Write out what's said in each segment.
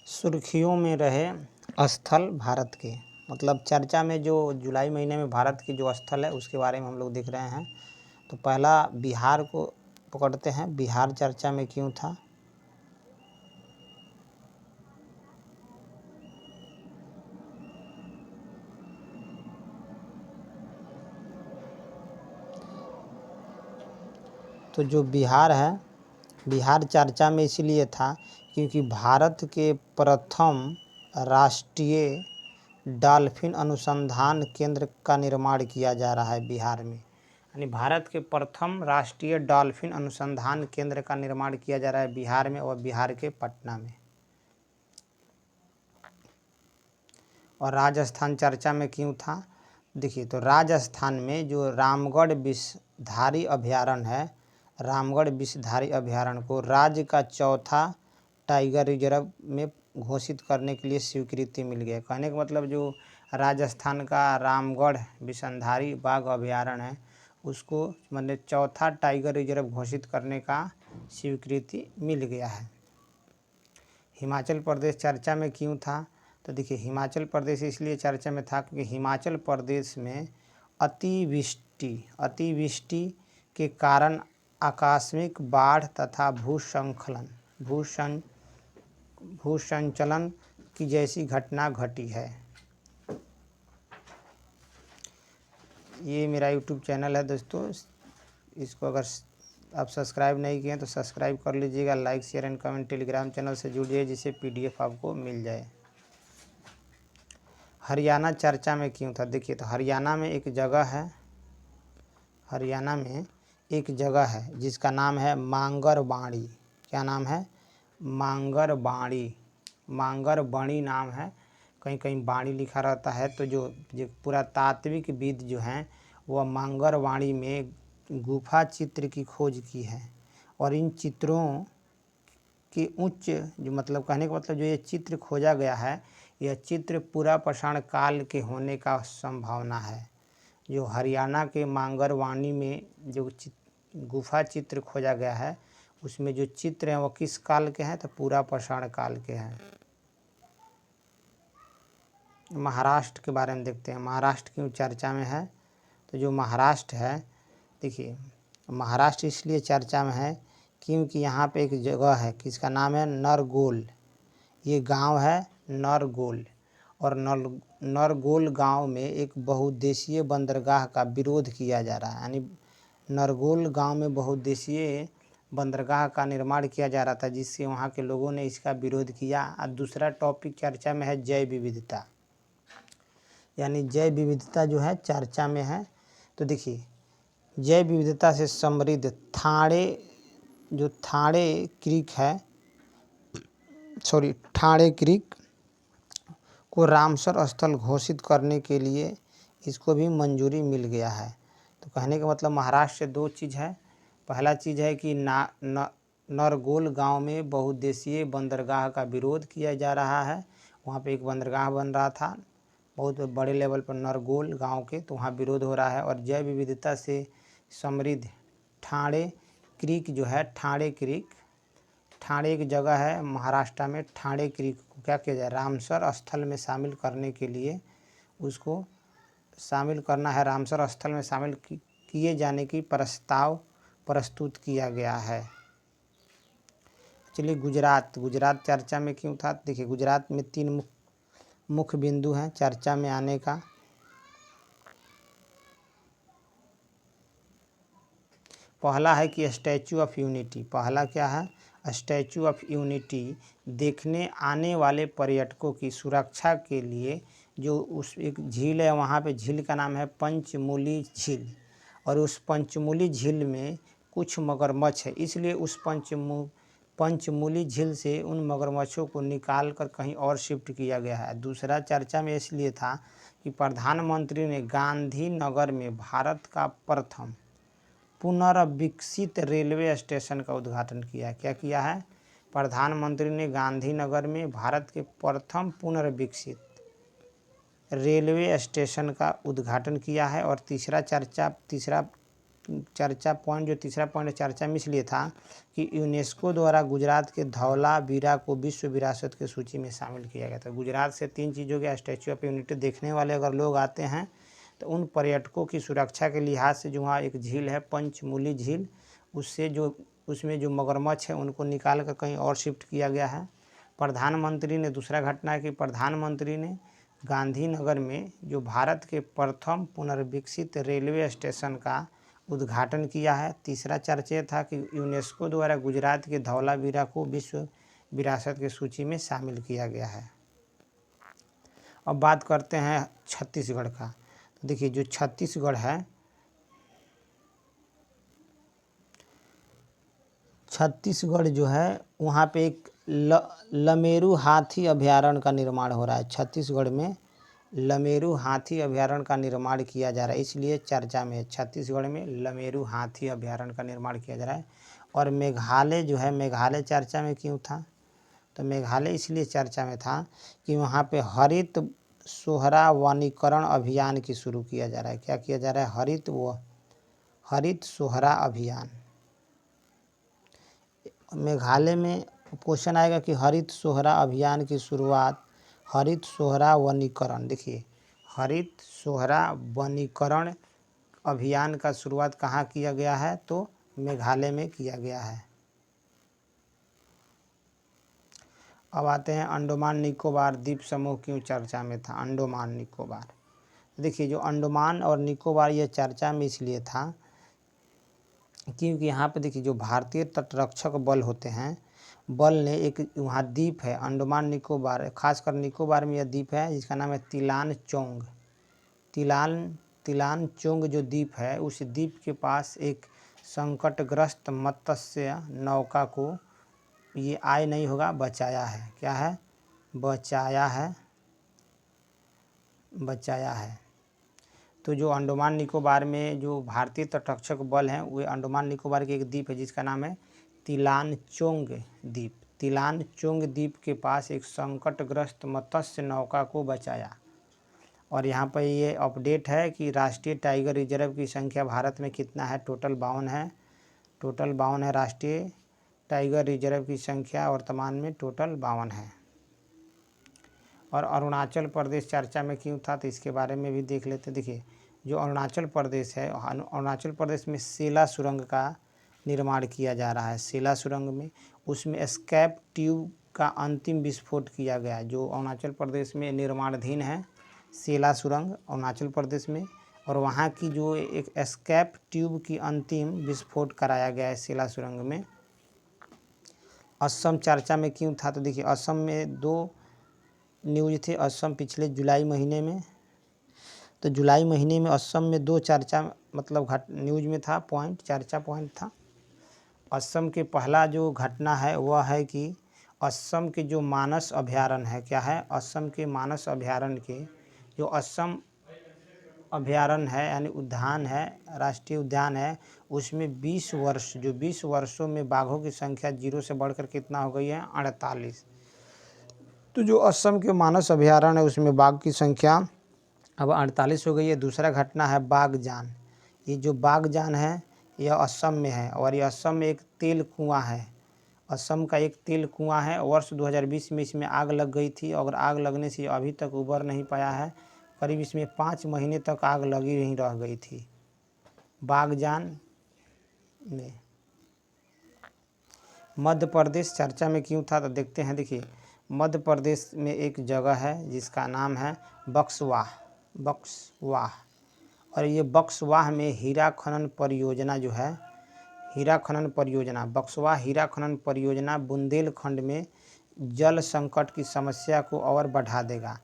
सुर्खियों में रहे स्थल भारत के, मतलब चर्चा में जो जुलाई महीने में भारत की जो स्थल है उसके बारे में हम लोग देख रहे हैं। तो पहला बिहार को पकड़ते हैं। बिहार चर्चा में क्यों था? तो जो बिहार है, बिहार चर्चा में इसलिए था क्योंकि भारत के प्रथम राष्ट्रीय डॉल्फिन अनुसंधान केंद्र का निर्माण किया जा रहा है बिहार में। यानी भारत के प्रथम राष्ट्रीय डॉल्फिन अनुसंधान केंद्र का निर्माण किया जा रहा है बिहार में, और बिहार के पटना में। और राजस्थान चर्चा में क्यों था? देखिए, तो राजस्थान में जो रामगढ़ विषधारी अभयारण्य है, रामगढ़ विषधारी अभयारण्य को राज्य का चौथा टाइगर रिजर्व में घोषित करने के लिए स्वीकृति मिल गई। कहने का मतलब जो राजस्थान का रामगढ़ विषधारी बाघ अभयारण्य है उसको मतलब चौथा टाइगर रिजर्व घोषित करने का स्वीकृति मिल गया है। हिमाचल प्रदेश चर्चा में क्यों था? तो देखिए, हिमाचल प्रदेश इसलिए चर्चा में था क्योंकि हिमाचल प्रदेश में अतिवृष्टि के कारण आकस्मिक बाढ़ तथा भूसंचलन की जैसी घटना घटी है। ये मेरा यूट्यूब चैनल है दोस्तों, इसको अगर आप सब्सक्राइब नहीं किए तो सब्सक्राइब कर लीजिएगा। Like share and comment Telegram channel से जुड़िए जिससे PDF आपको मिल जाए। हरियाणा चर्चा में क्यों था? देखिए, तो हरियाणा में एक जगह है जिसका नाम है मांगरबाड़ी। क्या नाम है? मांगरबाड़ी नाम है। कहीं कहीं बाड़ी लिखा रहता है। तो जो पुरातात्विकविद जो हैं वह मांगरबाड़ी में गुफा चित्र की खोज की है, और इन चित्रों के उच्च जो मतलब कहने का मतलब जो ये चित्र खोजा गया है, यह चित्र पूरा पाषाण काल के होने का संभावना है। जो हरियाणा के मांगरबाड़ी में जो गुफा चित्र खोजा गया है उसमें जो चित्र हैं वो किस काल के हैं? तो पूरा पाषाण काल के हैं। महाराष्ट्र के बारे में देखते हैं। महाराष्ट्र क्यों चर्चा में है? तो जो महाराष्ट्र है, देखिए, महाराष्ट्र इसलिए चर्चा में है क्योंकि यहाँ पे एक जगह है किसका नाम है नरगोल। ये गांव है नरगोल, और नरगोल गांव में एक बहुउद्देशीय बंदरगाह का विरोध किया जा रहा है। यानी नरगोल गांव में बहुउद्देशीय बंदरगाह का निर्माण किया जा रहा था जिससे वहाँ के लोगों ने इसका विरोध किया। और दूसरा टॉपिक चर्चा में है जैव विविधता, यानी जैव विविधता जो है चर्चा में है। तो देखिए, जैव विविधता से समृद्ध ठाणे क्रीक को रामसर स्थल घोषित करने के लिए इसको भी मंजूरी मिल गया है। तो कहने का मतलब महाराष्ट्र से दो चीज़ है। पहला चीज़ है कि नरगोल गांव में बहुउद्देशीय बंदरगाह का विरोध किया जा रहा है। वहाँ पे एक बंदरगाह बन रहा था बहुत बड़े लेवल पर नरगोल गांव के, तो वहाँ विरोध हो रहा है। और जैव विविधता से समृद्ध ठाणे क्रीक जो है, ठाणे एक जगह है महाराष्ट्र में। ठाणे क्रीक को क्या किया जाए? रामसर स्थल में शामिल करने के लिए उसको शामिल करना है। रामसर स्थल में शामिल किए जाने की प्रस्ताव प्रस्तुत किया गया है। चलिए, गुजरात चर्चा में क्यों था? देखिए, गुजरात में 3 मुख्य बिंदु हैं चर्चा में आने का। पहला है कि स्टैचू ऑफ यूनिटी। पहला क्या है? स्टैचू ऑफ यूनिटी देखने आने वाले पर्यटकों की सुरक्षा के लिए जो उस एक झील है, वहाँ पे झील का नाम है पंचमूली झील, और उस पंचमूली झील में कुछ मगरमच्छ है, इसलिए उस पंचमूली झील से उन मगरमच्छों को निकाल कर कहीं और शिफ्ट किया गया है। दूसरा चर्चा में इसलिए था कि प्रधानमंत्री ने गांधीनगर में भारत का प्रथम पुनर्विकसित रेलवे स्टेशन का उद्घाटन किया। क्या किया है? प्रधानमंत्री ने गांधीनगर में भारत के प्रथम पुनर्विकसित रेलवे स्टेशन का उद्घाटन किया है। और तीसरा चर्चा पॉइंट, जो तीसरा पॉइंट चर्चा में इसलिए था कि यूनेस्को द्वारा गुजरात के धौलावीरा को विश्व विरासत की सूची में शामिल किया गया था। गुजरात से 3 चीज़ों के स्टैच्यू ऑफ यूनिटी देखने वाले अगर लोग आते हैं तो उन पर्यटकों की सुरक्षा के लिहाज से जो वहाँ एक झील है पंचमूली झील, उससे जो उसमें जो मगरमच्छ है उनको निकाल कर कहीं और शिफ्ट किया गया है। प्रधानमंत्री ने, दूसरा घटना है कि प्रधानमंत्री ने गांधीनगर में जो भारत के प्रथम पुनर्विकसित रेलवे स्टेशन का उद्घाटन किया है। तीसरा चर्चा था कि यूनेस्को द्वारा गुजरात के धौलावीरा को विश्व विरासत की सूची में शामिल किया गया है। अब बात करते हैं छत्तीसगढ़ का। तो देखिए जो छत्तीसगढ़ है, छत्तीसगढ़ जो है वहाँ पे एक लमेरु हाथी अभयारण्य का निर्माण हो रहा है। छत्तीसगढ़ में लमेरु हाथी अभयारण्य का निर्माण किया जा रहा है, इसलिए चर्चा में है। छत्तीसगढ़ में लमेरु हाथी अभयारण्य का निर्माण किया जा रहा है। और मेघालय जो है, मेघालय चर्चा में क्यों था? तो मेघालय इसलिए चर्चा में था कि वहाँ पे हरित सोहरा वनीकरण अभियान की शुरू किया जा रहा है। क्या किया जा रहा है? हरित सोहरा अभियान। मेघालय में क्वेश्चन आएगा कि हरित सोहरा अभियान की शुरुआत, हरित सोहरा वनीकरण, देखिए हरित सोहरा वनीकरण अभियान का शुरुआत कहाँ किया गया है? तो मेघालय में किया गया है। अब आते हैं अंडमान निकोबार द्वीप समूह क्यों चर्चा में था? अंडमान निकोबार, देखिए जो अंडमान और निकोबार ये चर्चा में इसलिए था क्योंकि यहाँ पे देखिए जो भारतीय तटरक्षक बल होते हैं, बल ने एक वहाँ द्वीप है अंडमान निकोबार, खासकर निकोबार में यह द्वीप है जिसका नाम है तिलान चोंग। तिलान चोंग जो द्वीप है, उस द्वीप के पास एक संकटग्रस्त मत्स्य नौका को, ये आय नहीं होगा, बचाया है। क्या है? बचाया है। तो जो अंडमान निकोबार में जो भारतीय तटरक्षक बल हैं, वो अंडमान निकोबार के एक द्वीप है जिसका नाम है तिलान चोंग द्वीप। तिलान चोंग द्वीप के पास एक संकटग्रस्त मत्स्य नौका को बचाया। और यहाँ पर ये अपडेट है कि राष्ट्रीय टाइगर रिजर्व की संख्या भारत में कितना है? टोटल 52 है। टोटल 52 है राष्ट्रीय टाइगर रिजर्व की संख्या, वर्तमान में टोटल 52 है। और अरुणाचल प्रदेश चर्चा में क्यों था? तो इसके बारे में भी देख लेते हैं। देखिए जो अरुणाचल प्रदेश है, अरुणाचल प्रदेश में सेला सुरंग का निर्माण किया जा रहा है। सेला सुरंग में उसमें स्कैप ट्यूब का अंतिम विस्फोट किया गया है। जो अरुणाचल प्रदेश में निर्माणाधीन है सेला सुरंग अरुणाचल प्रदेश में, और वहाँ की जो एक स्कैप ट्यूब की अंतिम विस्फोट कराया गया है सेला सुरंग में। असम चर्चा में क्यों था? तो देखिए असम में 2 न्यूज थे असम पिछले जुलाई महीने में। तो जुलाई महीने में असम में 2 चर्चा मतलब न्यूज में था, चर्चा पॉइंट था। असम के पहला जो घटना है वह है कि असम के जो मानस अभयारण्य है, क्या है? असम के मानस अभयारण्य के जो असम अभयारण्य है यानी उद्यान है, राष्ट्रीय उद्यान है, उसमें 20 वर्षों में बाघों की संख्या 0 से बढ़कर कितना हो गई है? 48। तो जो असम के मानस अभयारण्य है उसमें बाघ की संख्या अब 48 हो गई है। दूसरा घटना है बागजान। ये जो बागजान है यह असम में है, और ये असम में एक तेल कुआं है। असम का एक तेल कुआं है। वर्ष 2020 में इसमें आग लग गई थी, और आग लगने से अभी तक उबर नहीं पाया है। करीब इसमें 5 महीने तक आग लगी नहीं रह गई थी बागजान में। मध्य प्रदेश चर्चा में क्यों था? तो देखते हैं। देखिए मध्य प्रदेश में एक जगह है जिसका नाम है बक्सवाह। और ये बक्सवाह में हीरा खनन परियोजना जो है, हीरा खनन परियोजना, बक्सवाह हीरा खनन परियोजना बुंदेलखंड में जल संकट की समस्या को और बढ़ा देगा।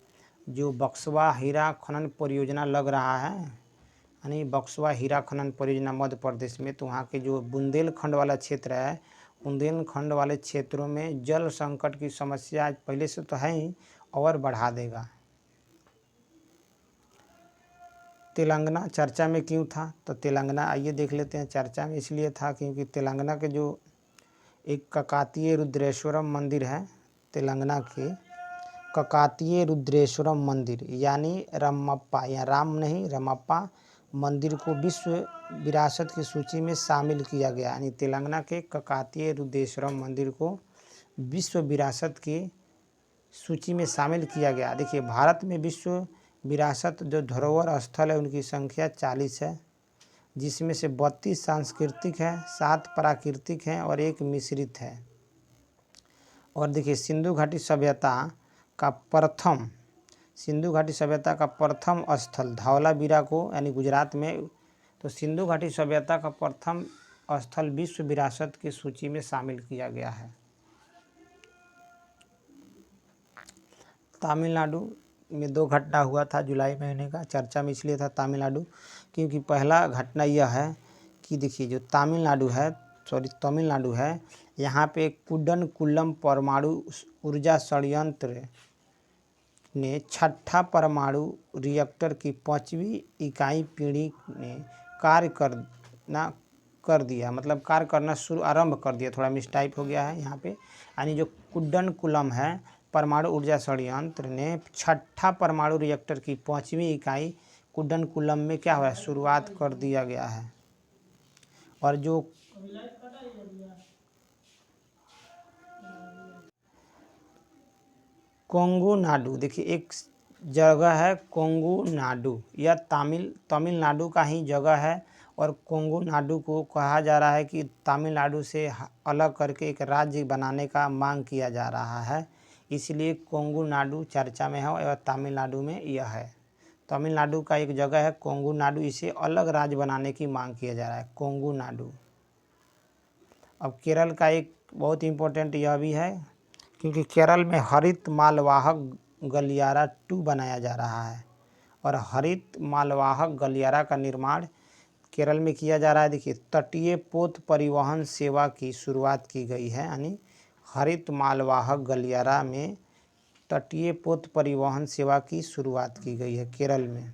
जो बक्सवाह हीरा खनन परियोजना लग रहा है, यानी बक्सवाह हीरा खनन परियोजना मध्य प्रदेश में, तो वहाँ के जो बुंदेलखंड वाला क्षेत्र है, बुंदेलखंड वाले क्षेत्रों में जल संकट की समस्या पहले से तो है ही, और बढ़ा देगा। तेलंगाना चर्चा में क्यों था? तो तेलंगाना आइए देख लेते हैं। चर्चा में इसलिए था क्योंकि तेलंगाना के जो एक ककातीय रुद्रेश्वरम मंदिर है, तेलंगाना के ककातीय रुद्रेश्वरम मंदिर यानी रमप्पा, या राम नहीं रमप्पा मंदिर को विश्व विरासत की सूची में शामिल किया गया, यानी तेलंगाना के ककातीय रुद्रेश्वरम मंदिर को विश्व विरासत की सूची में शामिल किया गया। देखिए, भारत में विश्व विरासत जो धरोहर स्थल है उनकी संख्या 40 है, जिसमें से 32 सांस्कृतिक है, 7 प्राकृतिक हैं और 1 मिश्रित है। और देखिए, सिंधु घाटी सभ्यता का प्रथम स्थल धौलावीरा को, यानी गुजरात में, तो सिंधु घाटी सभ्यता का प्रथम स्थल विश्व विरासत की सूची में शामिल किया गया है। तमिलनाडु में 2 घटना हुआ था जुलाई महीने का, चर्चा में इसलिए था तमिलनाडु क्योंकि पहला घटना यह है कि देखिए जो तमिलनाडु है, यहाँ पे कुडनकुलम परमाणु ऊर्जा संयंत्र ने 6ठा परमाणु रिएक्टर की 5वीं इकाई पीढ़ी ने कार्य करना आरंभ कर दिया। थोड़ा मिसटाइप हो गया है यहाँ पे, यानी जो कुडनकुलम है परमाणु ऊर्जा संयंत्र ने 6ठा परमाणु रिएक्टर की 5वीं इकाई कुडनकुलम में क्या हुआ है, शुरुआत कर दिया गया है। और जो कोंगू नाडु, देखिए एक जगह है कोंगू नाडु, यह तमिलनाडु का ही जगह है। और कोंगू नाडु को कहा जा रहा है कि तमिलनाडु से अलग करके एक राज्य बनाने का मांग किया जा रहा है, इसलिए कोंगू नाडु चर्चा में है। और तमिलनाडु में यह है, तमिलनाडु का एक जगह है कोंगू नाडु, इसे अलग राज्य बनाने की मांग किया जा रहा है, कोंगू नाडु। अब केरल का एक बहुत इम्पोर्टेंट यह भी है क्योंकि केरल में हरित मालवाहक गलियारा 2 बनाया जा रहा है, और हरित मालवाहक गलियारा का निर्माण केरल में किया जा रहा है। देखिए, तटीय पोत परिवहन सेवा की शुरुआत की गई है, यानी हरित मालवाहक गलियारा में तटीय पोत परिवहन सेवा की शुरुआत की गई है केरल में।